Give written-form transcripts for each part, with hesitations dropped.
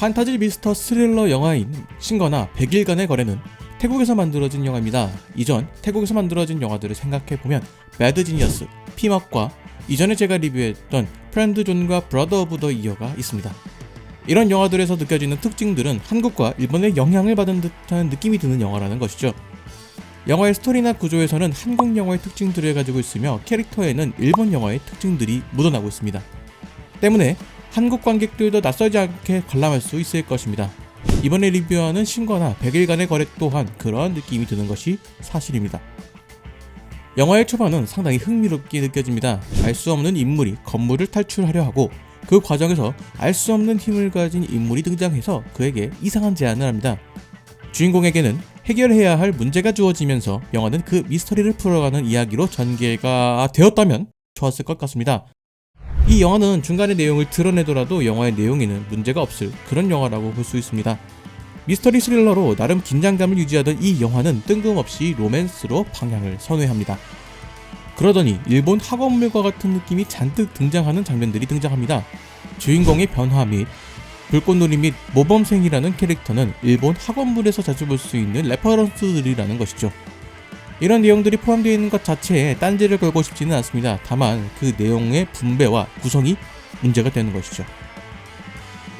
판타지 미스터 스릴러 영화인 신거나 100일간의 거래는 태국에서 만들어진 영화입니다. 이전 태국에서 만들어진 영화들을 생각해보면 배드 지니어스, 피막과 이전에 제가 리뷰했던 프렌드 존과 브라더 오브 더 이어가 있습니다. 이런 영화들에서 느껴지는 특징들은 한국과 일본의 영향을 받은 듯한 느낌이 드는 영화라는 것이죠. 영화의 스토리나 구조에서는 한국 영화의 특징들을 가지고 있으며 캐릭터에는 일본 영화의 특징들이 묻어나고 있습니다. 때문에 한국 관객들도 낯설지 않게 관람할 수 있을 것입니다. 이번에 리뷰하는 신거나 100일간의 거래 또한 그러한 느낌이 드는 것이 사실입니다. 영화의 초반은 상당히 흥미롭게 느껴집니다. 알 수 없는 인물이 건물을 탈출하려 하고 그 과정에서 알 수 없는 힘을 가진 인물이 등장해서 그에게 이상한 제안을 합니다. 주인공에게는 해결해야 할 문제가 주어지면서 영화는 그 미스터리를 풀어가는 이야기로 전개가 되었다면 좋았을 것 같습니다. 이 영화는 중간의 내용을 드러내더라도 영화의 내용에는 문제가 없을 그런 영화라고 볼 수 있습니다. 미스터리 스릴러로 나름 긴장감을 유지하던 이 영화는 뜬금없이 로맨스로 방향을 선회합니다. 그러더니 일본 학원물과 같은 느낌이 잔뜩 등장하는 장면들이 등장합니다. 주인공의 변화 및 불꽃놀이 및 모범생이라는 캐릭터는 일본 학원물에서 자주 볼 수 있는 레퍼런스들이라는 것이죠. 이런 내용들이 포함되어 있는 것 자체에 딴지를 걸고 싶지는 않습니다. 다만 그 내용의 분배와 구성이 문제가 되는 것이죠.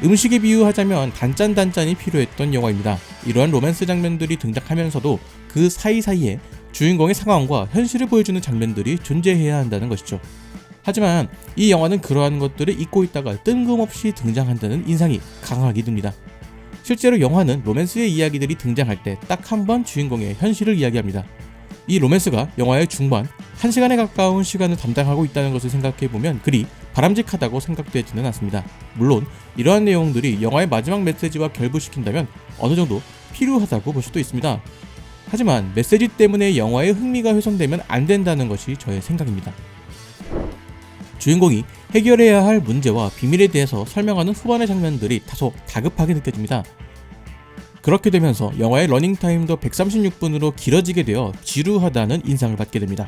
음식에 비유하자면 단짠단짠이 필요했던 영화입니다. 이러한 로맨스 장면들이 등장하면서도 그 사이사이에 주인공의 상황과 현실을 보여주는 장면들이 존재해야 한다는 것이죠. 하지만 이 영화는 그러한 것들을 잊고 있다가 뜬금없이 등장한다는 인상이 강하게 듭니다. 실제로 영화는 로맨스의 이야기들이 등장할 때 딱 한 번 주인공의 현실을 이야기합니다. 이 로맨스가 영화의 중반 1시간에 가까운 시간을 담당하고 있다는 것을 생각해보면 그리 바람직하다고 생각되지는 않습니다. 물론 이러한 내용들이 영화의 마지막 메시지와 결부시킨다면 어느 정도 필요하다고 볼 수도 있습니다. 하지만 메시지 때문에 영화의 흥미가 훼손되면 안 된다는 것이 저의 생각입니다. 주인공이 해결해야 할 문제와 비밀에 대해서 설명하는 후반의 장면들이 다소 다급하게 느껴집니다. 그렇게 되면서 영화의 러닝타임도 136분으로 길어지게 되어 지루하다는 인상을 받게 됩니다.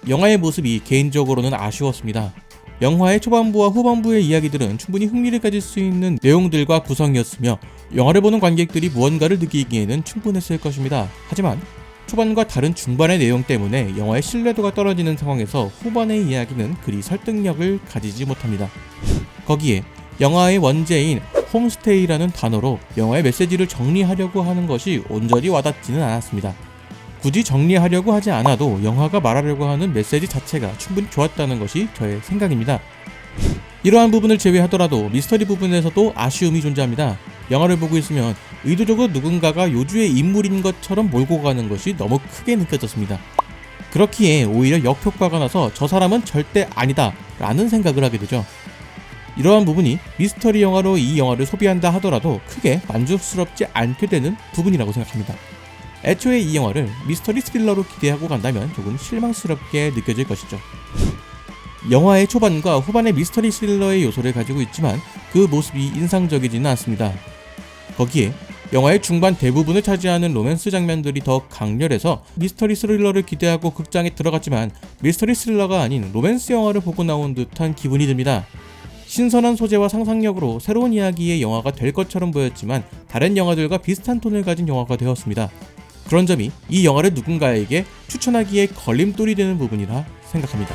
영화의 모습이 개인적으로는 아쉬웠습니다. 영화의 초반부와 후반부의 이야기들은 충분히 흥미를 가질 수 있는 내용들과 구성이었으며 영화를 보는 관객들이 무언가를 느끼기에는 충분했을 것입니다. 하지만 초반과 다른 중반의 내용 때문에 영화의 신뢰도가 떨어지는 상황에서 후반의 이야기는 그리 설득력을 가지지 못합니다. 거기에 영화의 원제인 홈스테이라는 단어로 영화의 메시지를 정리하려고 하는 것이 온전히 와닿지는 않았습니다. 굳이 정리하려고 하지 않아도 영화가 말하려고 하는 메시지 자체가 충분히 좋았다는 것이 저의 생각입니다. 이러한 부분을 제외하더라도 미스터리 부분에서도 아쉬움이 존재합니다. 영화를 보고 있으면 의도적으로 누군가가 요주의 인물인 것처럼 몰고 가는 것이 너무 크게 느껴졌습니다. 그렇기에 오히려 역효과가 나서 저 사람은 절대 아니다 라는 생각을 하게 되죠. 이러한 부분이 미스터리 영화로 이 영화를 소비한다 하더라도 크게 만족스럽지 않게 되는 부분이라고 생각합니다. 애초에 이 영화를 미스터리 스릴러로 기대하고 간다면 조금 실망스럽게 느껴질 것이죠. 영화의 초반과 후반의 미스터리 스릴러의 요소를 가지고 있지만 그 모습이 인상적이지는 않습니다. 거기에 영화의 중반 대부분을 차지하는 로맨스 장면들이 더 강렬해서 미스터리 스릴러를 기대하고 극장에 들어갔지만 미스터리 스릴러가 아닌 로맨스 영화를 보고 나온 듯한 기분이 듭니다. 신선한 소재와 상상력으로 새로운 이야기의 영화가 될 것처럼 보였지만 다른 영화들과 비슷한 톤을 가진 영화가 되었습니다. 그런 점이 이 영화를 누군가에게 추천하기에 걸림돌이 되는 부분이라 생각합니다.